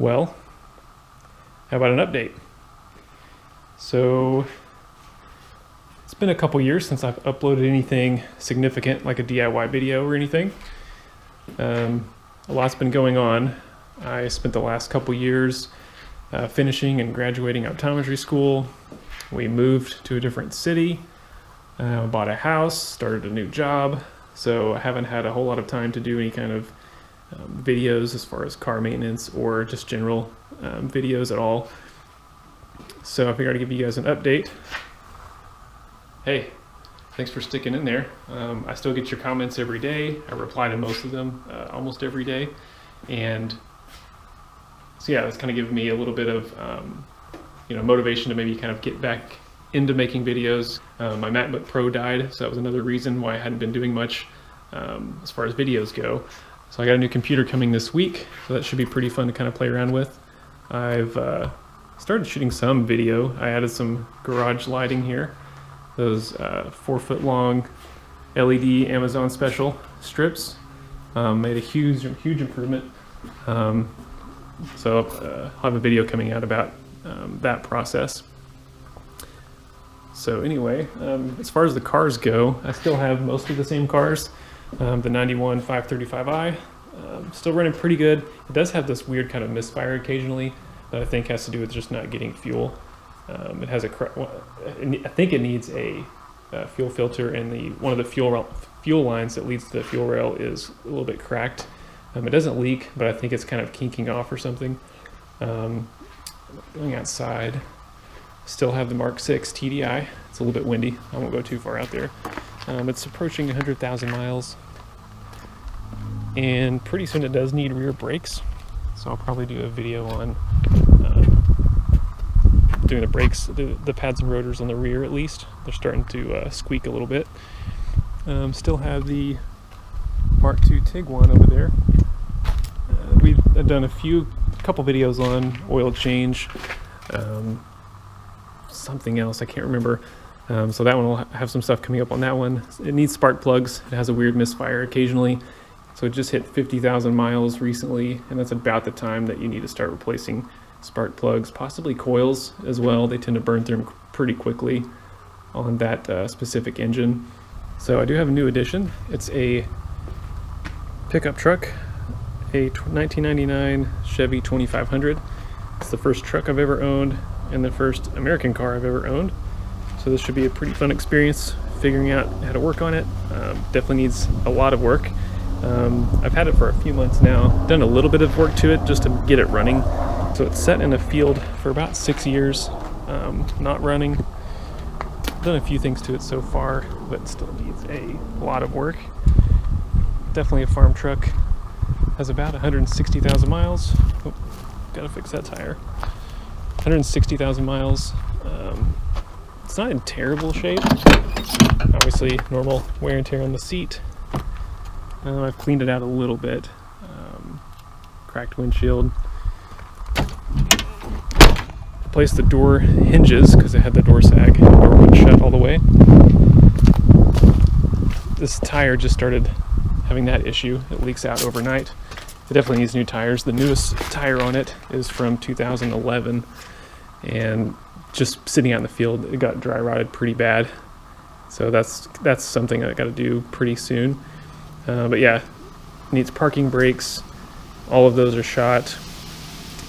Well, how about an update? So it's been a couple years since I've uploaded anything significant like a DIY video or anything. A lot's been going on. I spent the last couple years finishing and graduating optometry school. We moved to a different city, bought a house, started a new job. So I haven't had a whole lot of time to do any kind of videos as far as car maintenance or just general videos at all. So I figured I'd give you guys an update. Hey, thanks for sticking in there. I still get your comments every day. I reply to most of them almost every day. And so yeah, that's kind of given me a little bit of motivation to maybe kind of get back into making videos. My MacBook Pro died, so that was another reason why I hadn't been doing much as far as videos go. So I got a new computer coming this week, so that should be pretty fun to kind of play around with. I've started shooting some video. I added some garage lighting here. Those 4-foot long LED Amazon special strips made a huge improvement. So I'll have a video coming out about that process. So anyway, as far as the cars go, I still have mostly the same cars. The 91 535i, still running pretty good. It does have this weird kind of misfire occasionally that I think has to do with just not getting fuel. It has I think it needs a fuel filter, and one of the fuel lines that leads to the fuel rail is a little bit cracked. It doesn't leak, but I think it's kind of kinking off or something. Going outside, still have the Mark 6 TDI. It's a little bit windy. I won't go too far out there. It's approaching 100,000 miles, and pretty soon it does need rear brakes. So I'll probably do a video on doing the brakes, the pads and rotors on the rear at least. They're starting to squeak a little bit. Still have the Mark II Tiguan over there. We've done a couple videos on oil change, something else I can't remember. So that one will have some stuff coming up on that one. It needs spark plugs. It has a weird misfire occasionally. So it just hit 50,000 miles recently, and that's about the time that you need to start replacing spark plugs, possibly coils as well. They tend to burn through them pretty quickly on that specific engine. So I do have a new addition. It's a pickup truck, a 1999 Chevy 2500. It's the first truck I've ever owned and the first American car I've ever owned. So this should be a pretty fun experience figuring out how to work on it. Definitely needs a lot of work. I've had it for a few months now, done a little bit of work to it just to get it running. So it's set in a field for about 6 years, not running. Done a few things to it so far, but still needs a lot of work. Definitely a farm truck. Has about 160,000 miles. Oh, gotta fix that tire. 160,000 miles. It's not in terrible shape. Obviously, normal wear and tear on the seat. I've cleaned it out a little bit. Cracked windshield. Replaced the door hinges because it had the door sag. The door wouldn't shut all the way. This tire just started having that issue. It leaks out overnight. It definitely needs new tires. The newest tire on it is from 2011, and just sitting out in the field, it got dry rotted pretty bad. So that's something I got to do pretty soon. But yeah, needs parking brakes. All of those are shot.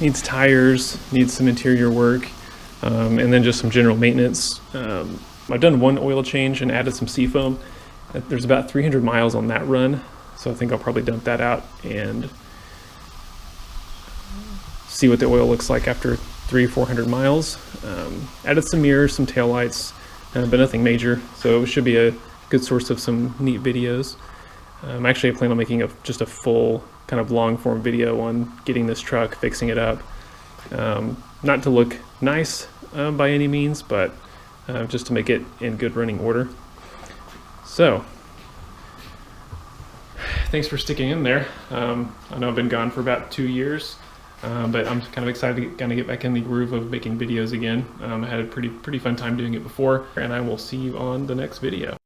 Needs tires. Needs some interior work, and then just some general maintenance. I've done one oil change and added some seafoam. There's about 300 miles on that run, so I think I'll probably dump that out and see what the oil looks like after 300-400 miles. Added some mirrors, some taillights, but nothing major, so it should be a good source of some neat videos. Actually, I plan on making just a full kind of long form video on getting this truck, fixing it up. Not to look nice by any means, but just to make it in good running order. So, thanks for sticking in there. I know I've been gone for about 2 years. But I'm kind of excited to kind of get back in the groove of making videos again. I had a pretty fun time doing it before, and I will see you on the next video.